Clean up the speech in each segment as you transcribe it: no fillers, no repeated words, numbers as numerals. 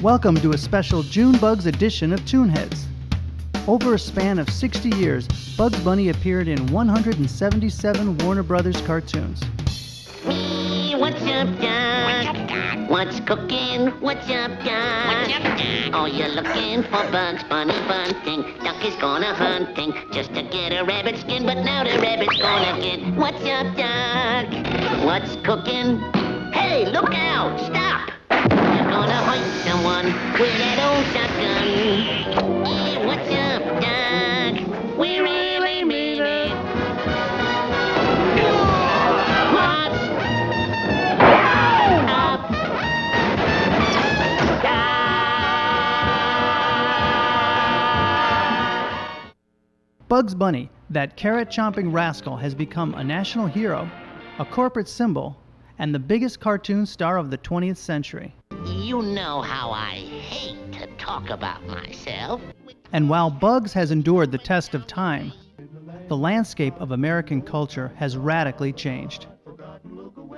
Welcome to a special June Bugs edition of ToonHeads. Over a span of 60 years, Bugs Bunny appeared in 177 Warner Brothers cartoons. Hey, what's up, Doc? What's cooking? What's up, Doc? What's up, Doc? Oh, you're looking for Bugs Bunny bunting. Duck is gonna hunting just to get a rabbit skin, but now the rabbit's gonna get. What's up, Doc? What's cooking? Hey, look out! Stop! You're gonna hurt someone with that old shotgun. Hey, what's up, Doc? We really mean it. What's up, Doc? Bugs Bunny, that carrot-chomping rascal, has become a national hero, a corporate symbol, and the biggest cartoon star of the 20th century. You know how I hate to talk about myself. And while Bugs has endured the test of time, the landscape of American culture has radically changed.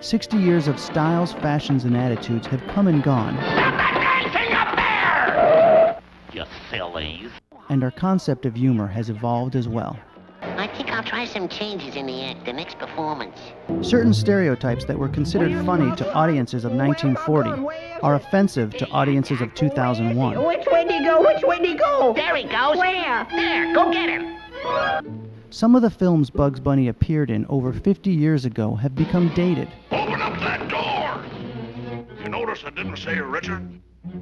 60 years of styles, fashions, and attitudes have come and gone. Stop that dancing up there! You sillies. And our concept of humor has evolved as well. I think I'll try some changes in the act, the next performance. Certain stereotypes that were considered funny to audiences of 1940 are offensive to audiences of 2001. Which way do you go? Which way do you go? There he goes. Where? There, go get him. Some of the films Bugs Bunny appeared in over 50 years ago have become dated. Open up that door! You notice I didn't say Richard?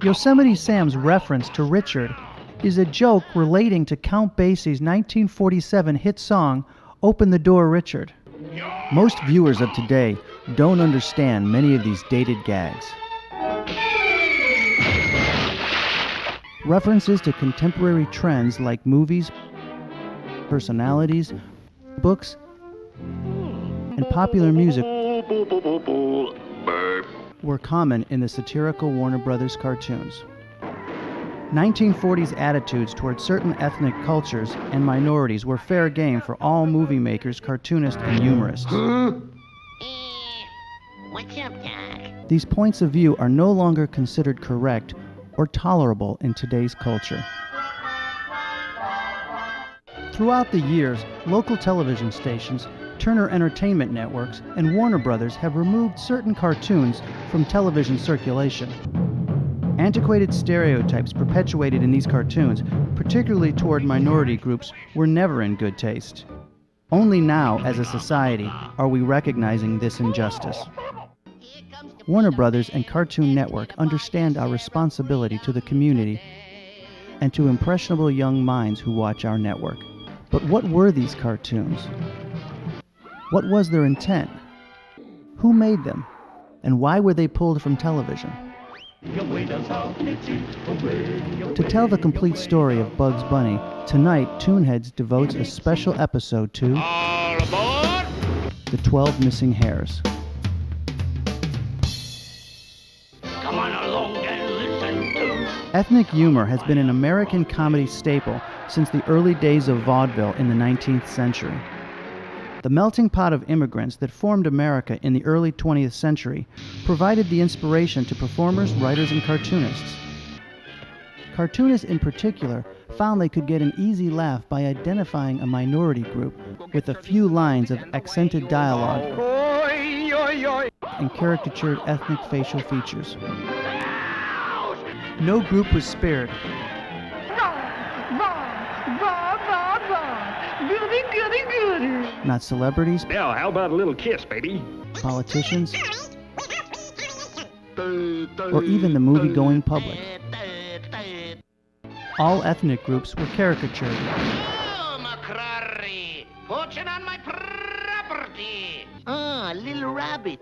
Yosemite Sam's reference to Richard is a joke relating to Count Basie's 1947 hit song, Open the Door, Richard. Most viewers of today don't understand many of these dated gags. References to contemporary trends like movies, personalities, books, and popular music were common in the satirical Warner Brothers cartoons. 1940s attitudes toward certain ethnic cultures and minorities were fair game for all movie makers, cartoonists, and humorists. What's up, Doc? These points of view are no longer considered correct or tolerable in today's culture. Throughout the years, local television stations, Turner Entertainment Networks, and Warner Brothers have removed certain cartoons from television circulation. Antiquated stereotypes perpetuated in these cartoons, particularly toward minority groups, were never in good taste. Only now, as a society, are we recognizing this injustice. Warner Brothers and Cartoon Network understand our responsibility to the community and to impressionable young minds who watch our network. But what were these cartoons? What was their intent? Who made them? And why were they pulled from television? To tell the complete story of Bugs Bunny, tonight ToonHeads devotes a special episode to All aboard! the 12 Missing Hares. Come on along and listen to... Ethnic humor has been an American comedy staple since the early days of vaudeville in the 19th century. The melting pot of immigrants that formed America in the early 20th century provided the inspiration to performers, writers, and cartoonists. Cartoonists in particular found they could get an easy laugh by identifying a minority group with a few lines of accented dialogue and caricatured ethnic facial features. No group was spared. Not celebrities, Now, how about a little kiss, baby? politicians, or even the movie-going public. All ethnic groups were caricatured. Oh, McCrary, poaching on my property. Ah, little rabbit.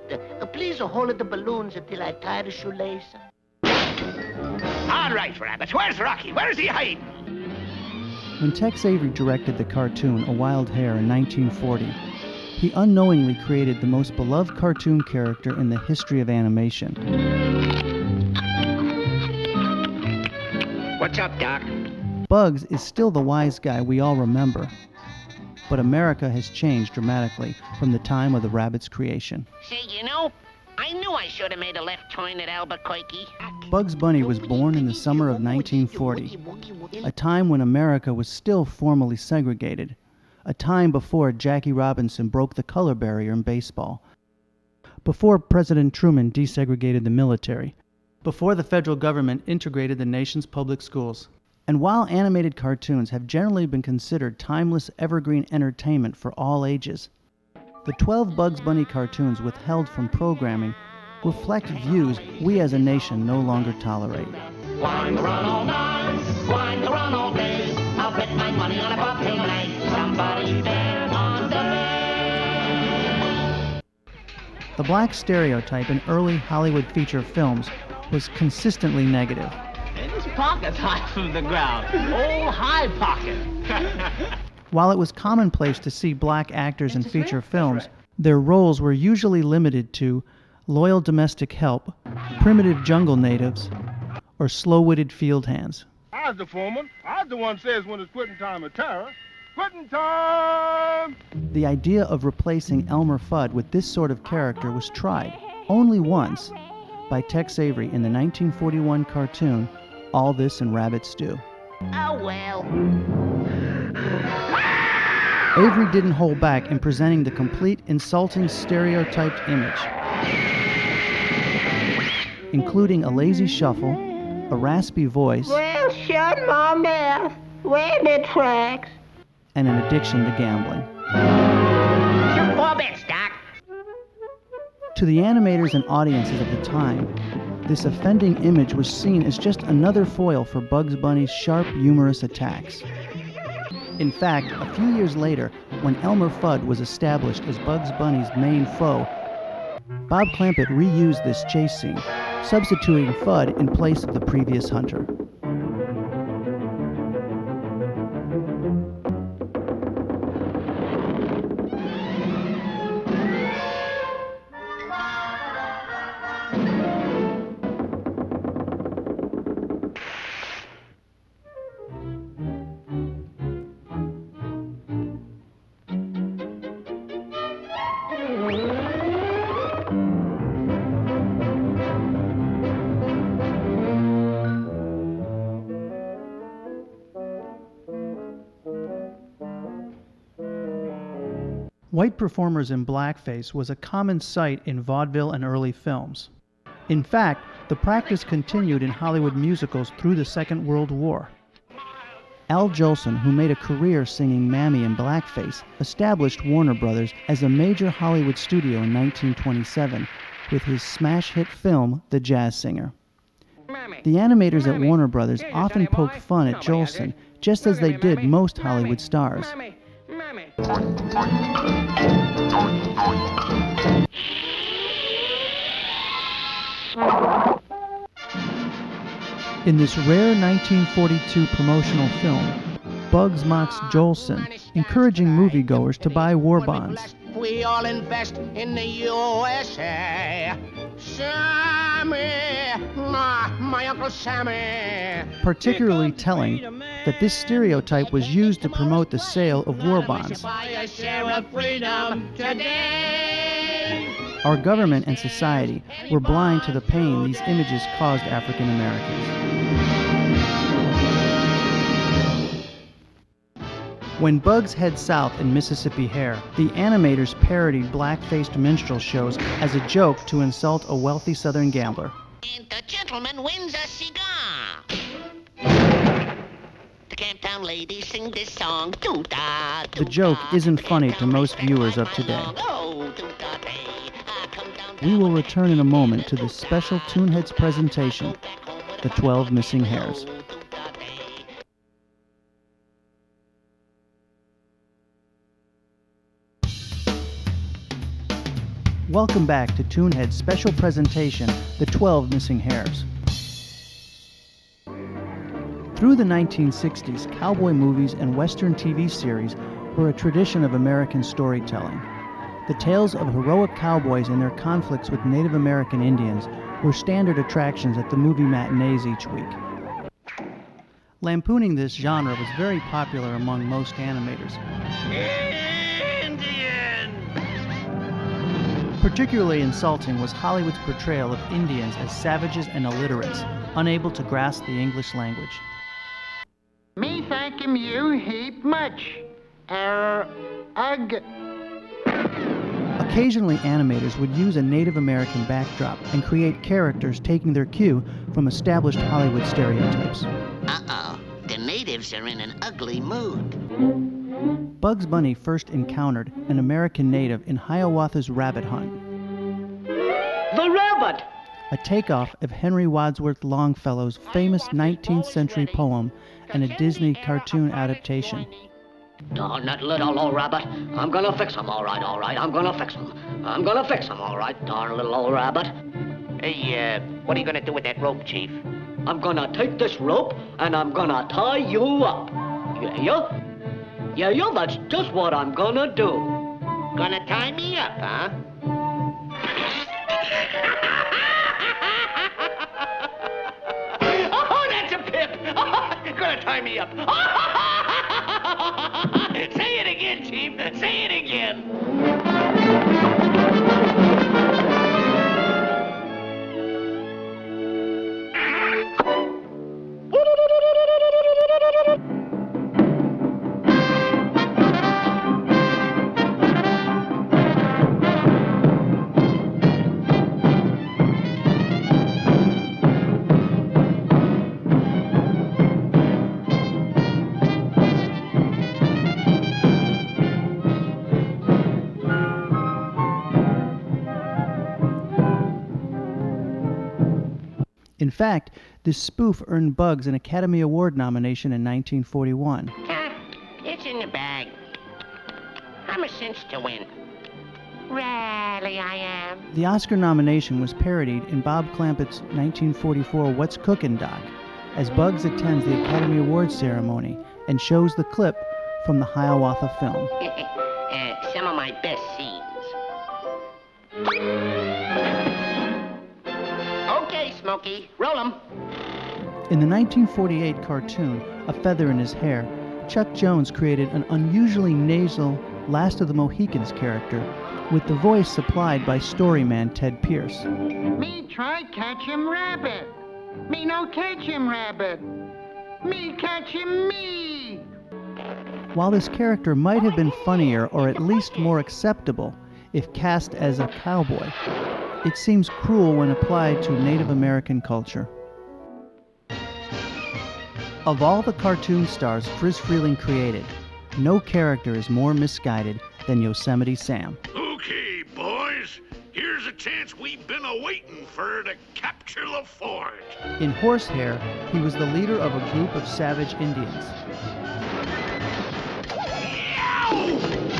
Please hold the balloons until I tie the shoelace. All right, Rabbit, where's Rocky? Where's he hiding? When Tex Avery directed the cartoon A Wild Hare in 1940, he unknowingly created the most beloved cartoon character in the history of animation. What's up, Doc? Bugs is still the wise guy we all remember, but America has changed dramatically from the time of the rabbit's creation. Say, you know, I knew I should have made a left turn at Albuquerque. Bugs Bunny was born in the summer of 1940, a time when America was still formally segregated, a time before Jackie Robinson broke the color barrier in baseball, before President Truman desegregated the military, before the federal government integrated the nation's public schools. And while animated cartoons have generally been considered timeless evergreen entertainment for all ages, the 12 Bugs Bunny cartoons withheld from programming reflect views we as a nation no longer tolerate. Flying to run all night, flying to run all day. I'll bet my money on a bobtail night. Somebody there on the bay. The black stereotype in early Hollywood feature films was consistently negative. And his pocket's high from the ground. Old high pocket. While it was commonplace to see black actors in feature films, their roles were usually limited to loyal domestic help, primitive jungle natives, or slow-witted field hands. I was the foreman. I was the one says when it's quitting time at terror. Quitting time! The idea of replacing Elmer Fudd with this sort of character was tried, only once, by Tex Avery in the 1941 cartoon, All This and Rabbit Stew. Oh, well. Avery didn't hold back in presenting the complete insulting stereotyped image, including a lazy shuffle, a raspy voice, Well, shut my mouth. Rabbit tracks. and an addiction to gambling. Shoot 4 bits, Doc. To the animators and audiences at the time, this offending image was seen as just another foil for Bugs Bunny's sharp, humorous attacks. In fact, a few years later, when Elmer Fudd was established as Bugs Bunny's main foe, Bob Clampett reused this chase scene, substituting Fudd in place of the previous hunter. White performers in blackface was a common sight in vaudeville and early films. In fact, the practice continued in Hollywood musicals through the Second World War. Al Jolson, who made a career singing Mammy in blackface, established Warner Brothers as a major Hollywood studio in 1927 with his smash hit film, The Jazz Singer. The animators at Warner Brothers often poked fun at Jolson, just as they did most Hollywood stars. In this rare 1942 promotional film, Bugs mocks Jolson, encouraging moviegoers to buy war bonds. We all invest in the USA. Sammy, my Uncle Sammy. Particularly telling that this stereotype was used to promote the sale of war bonds. Buy a share of freedom today. Our government and society were blind to the pain these images caused African Americans. When Bugs head south in Mississippi Hair, the animators parodied black-faced minstrel shows as a joke to insult a wealthy Southern gambler. And the gentleman wins a cigar. The Camptown ladies sing this song. Doo-da, The joke isn't funny to most viewers of today. Oh, doo-da, day. Come down, We will return in a moment to this special ToonHeads presentation, The 12 Missing Hares. Welcome back to ToonHead's special presentation, The 12 Missing Hares. Through the 1960s, cowboy movies and Western TV series were a tradition of American storytelling. The tales of heroic cowboys and their conflicts with Native American Indians were standard attractions at the movie matinees each week. Lampooning this genre was very popular among most animators, Particularly insulting was Hollywood's portrayal of Indians as savages and illiterates, unable to grasp the English language. Me thank you heap much. Occasionally, animators would use a Native American backdrop and create characters taking their cue from established Hollywood stereotypes. Uh-oh, the natives are in an ugly mood. Bugs Bunny first encountered an American native in Hiawatha's Rabbit Hunt. The rabbit! A takeoff of Henry Wadsworth Longfellow's famous 19th century poem and a Disney cartoon adaptation. Darn that little old rabbit. I'm gonna fix him, all right. I'm gonna fix him, all right. Darn little old rabbit. Hey, what are you gonna do with that rope, Chief? I'm gonna take this rope and I'm gonna tie you up. Yeah? Yeah, that's just what I'm gonna do. Gonna tie me up, huh? Oh, that's a pip! Gonna tie me up. Say it again, Chief. Say it again. In fact, this spoof earned Bugs an Academy Award nomination in 1941. It's in the bag. I'm a cinch to win. Really, I am. The Oscar nomination was parodied in Bob Clampett's 1944 What's Cookin' doc, as Bugs attends the Academy Awards ceremony and shows the clip from the Hiawatha film. Some of my best scenes. Okay, Smokey, roll 'em. In the 1948 cartoon, A Feather in His Hair, Chuck Jones created an unusually nasal Last of the Mohicans character with the voice supplied by storyman Ted Pierce. Me try catch him rabbit. Me no catch him rabbit. Me catch him me. While this character might have been funnier or at least more acceptable if cast as a cowboy, it seems cruel when applied to Native American culture. Of all the cartoon stars Friz Freleng created, no character is more misguided than Yosemite Sam. Okay, boys. Here's a chance we've been awaiting for to capture the fort. In Horsehair, he was the leader of a group of savage Indians.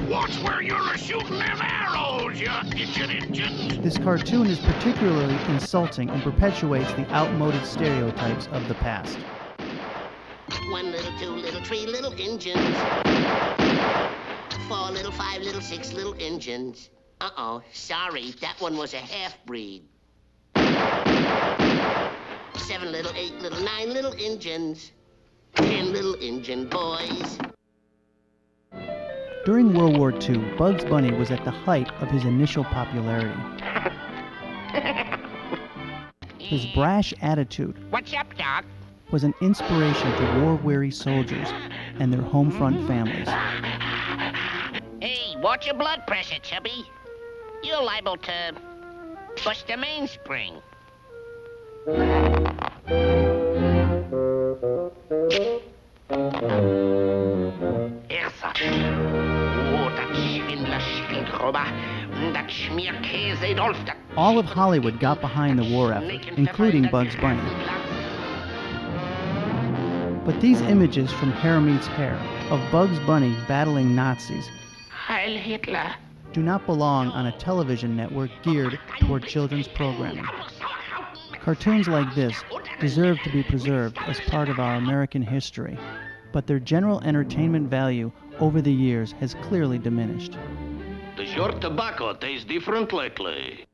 Watch where you're shooting them arrows, you Injun. This cartoon is particularly insulting and perpetuates the outmoded stereotypes of the past. 1 little, 2 little, 3 little Injuns. 4 little, 5 little, 6 little Injuns. Uh-oh, sorry, that one was a half-breed. 7 little, 8 little, 9 little Injuns. 10 little Injun boys. During World War II, Bugs Bunny was at the height of his initial popularity. His brash attitude What's up, Doc? was an inspiration to war-weary soldiers and their home front families. Hey, watch your blood pressure, Chubby. You're liable to bust a mainspring. All of Hollywood got behind the war effort, including Bugs Bunny. But these images from Hair Meets Hair of Bugs Bunny battling Nazis Heil Hitler. do not belong on a television network geared toward children's programming. Cartoons like this deserve to be preserved as part of our American history, but their general entertainment value over the years has clearly diminished. Does your tobacco taste different lately?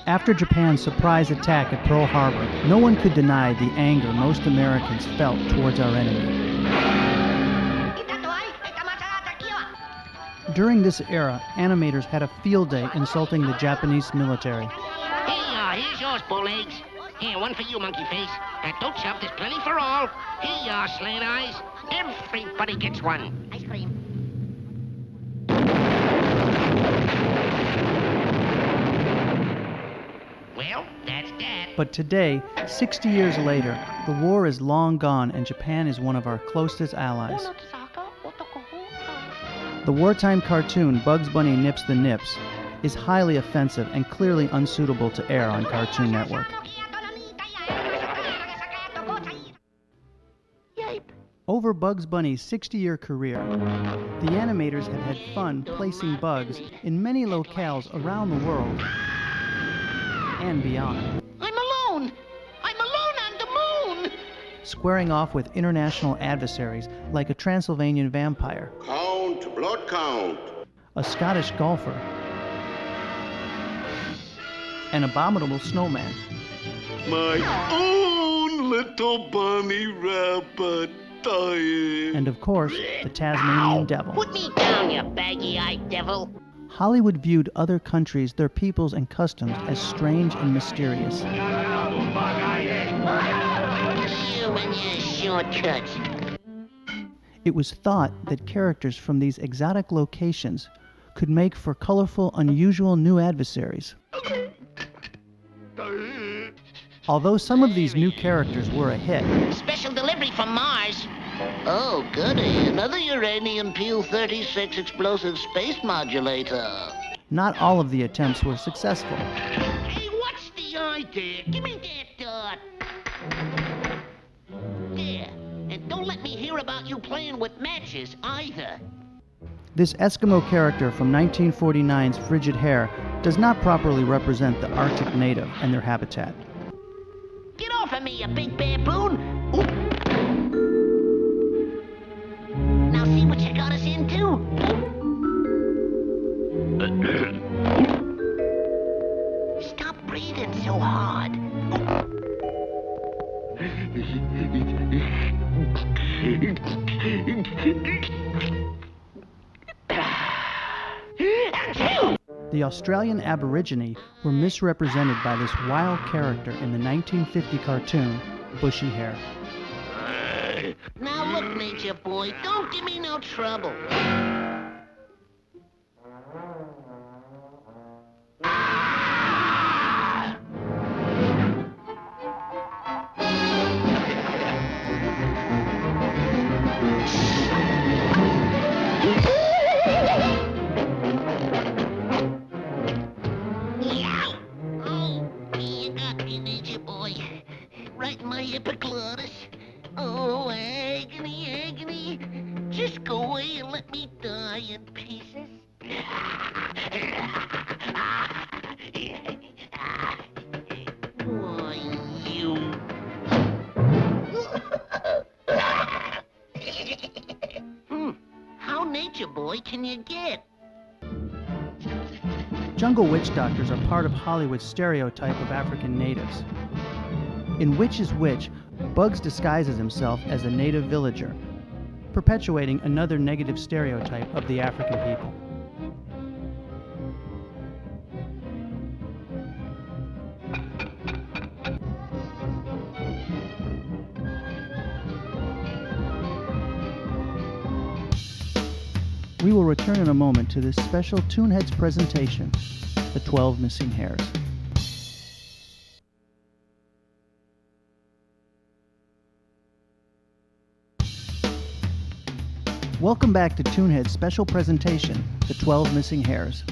After Japan's surprise attack at Pearl Harbor, no one could deny the anger most Americans felt towards our enemy. During this era, animators had a field day insulting the Japanese military. Here's yours, Bowlegs. Here, one for you, Monkey Face. Don't shove, there's plenty for all. Here you are, Slant Eyes. Everybody gets one. Ice cream. Well, that's that. But today, 60 years later, the war is long gone and Japan is one of our closest allies. The wartime cartoon Bugs Bunny Nips the Nips is highly offensive and clearly unsuitable to air on Cartoon Network. Over Bugs Bunny's 60-year career, the animators have had fun placing Bugs in many locales around the world and beyond. I'm alone! I'm alone on the moon! Squaring off with international adversaries like a Transylvanian vampire, Count, blood count. a Scottish golfer, an abominable snowman, My own little bunny rabbit dying. and of course, the Tasmanian devil. Put me down, you baggy-eyed devil. Hollywood viewed other countries, their peoples, and customs as strange and mysterious. You and your shortcuts. It was thought that characters from these exotic locations could make for colorful, unusual new adversaries. Although some of these new characters were a hit, Special delivery from Mars. Oh, goody. Another uranium Peel 36 explosive space modulator. not all of the attempts were successful. Hey, what's the idea? Give me that There. And don't let me hear about you playing with matches either. This Eskimo character from 1949's Frigid Hare does not properly represent the Arctic native and their habitat. Get off of me, you big baboon! Ooh. Now see what you got us into? Stop breathing so hard. The Australian Aborigine were misrepresented by this wild character in the 1950 cartoon, Bushy Hare. Now look, Nature Boy, don't give me no trouble. Epiglottis. Oh, agony, agony. Just go away and let me die in pieces. Why, you. How Nature Boy can you get? Jungle witch doctors are part of Hollywood's stereotype of African natives. In Which is Which, Bugs disguises himself as a native villager, perpetuating another negative stereotype of the African people. We will return in a moment to this special ToonHeads presentation, The 12 Missing Hares. Welcome back to ToonHead's special presentation, The 12 Missing Hares.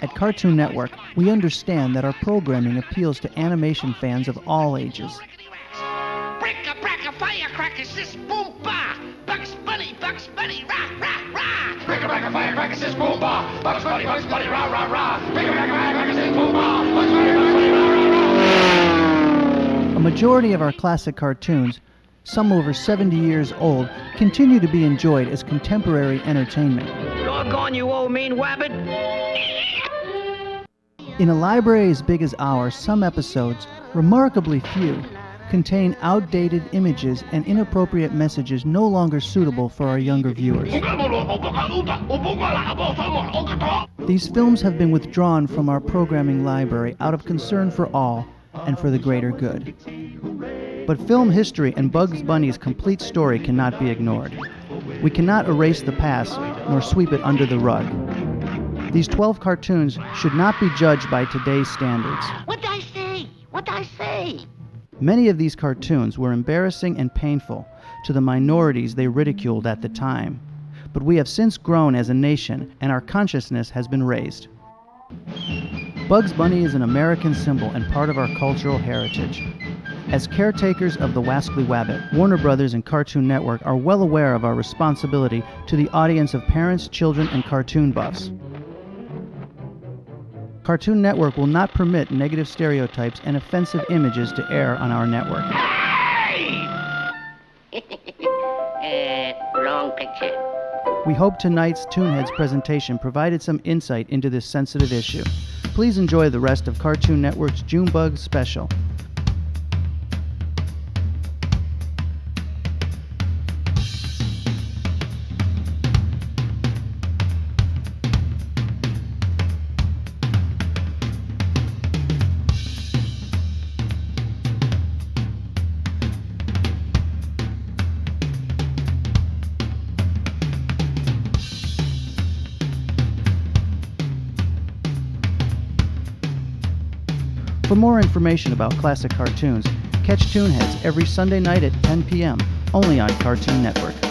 At Cartoon Network, we understand that our programming appeals to animation fans of all ages. Bricka-bracka, firecrackers, this boom ba! Bugs Bunny, rah, rah, rah! Bricka-bracka, firecrackers, this boom ba! Bugs Bunny, rah, rah, rah! Bricka-bracka, firecrackers, this boom ba! Bugs Bunny, rah, rah, rah! A majority of our classic cartoons, some over 70 years old, continue to be enjoyed as contemporary entertainment. Doggone you, old mean wabbit! In a library as big as ours, some episodes, remarkably few, contain outdated images and inappropriate messages no longer suitable for our younger viewers. These films have been withdrawn from our programming library out of concern for all and for the greater good. But film history and Bugs Bunny's complete story cannot be ignored. We cannot erase the past nor sweep it under the rug. These 12 cartoons should not be judged by today's standards. What'd I say? What'd I say? Many of these cartoons were embarrassing and painful to the minorities they ridiculed at the time. But we have since grown as a nation, and our consciousness has been raised. Bugs Bunny is an American symbol and part of our cultural heritage. As caretakers of the Wascally Wabbit, Warner Brothers and Cartoon Network are well aware of our responsibility to the audience of parents, children, and cartoon buffs. Cartoon Network will not permit negative stereotypes and offensive images to air on our network. Wrong picture. We hope tonight's ToonHeads presentation provided some insight into this sensitive issue. Please enjoy the rest of Cartoon Network's Junebug special. For more information about classic cartoons, catch ToonHeads every Sunday night at 10 p.m., only on Cartoon Network.